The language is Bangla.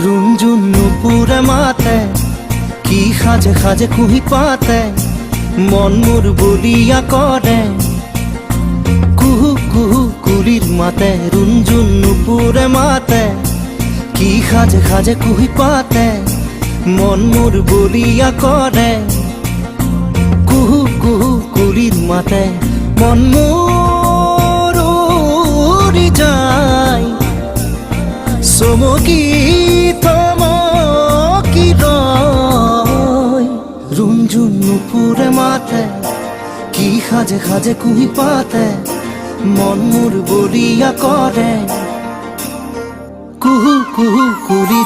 রুঞ্জুন নুপুরে মাতে কি সাজে সাজে কুহি পাতে মন মোর বলিয়া করে কুহু কুহু কুলির মাতে রুঞ্জুন নুপুরে মাতে কি সাজে সাজে কুহি পাতে মন মোর বলিয়া করে কুহু কুহু কুলির মাতে মন মোর উড়ি যায় চমকি থমকি রয় রুঞ্জুন নুপুরে মাতে কি সাজে সাজে কুহি পাতে মন মোর বলিয়া করে কুহু কুহু কুলির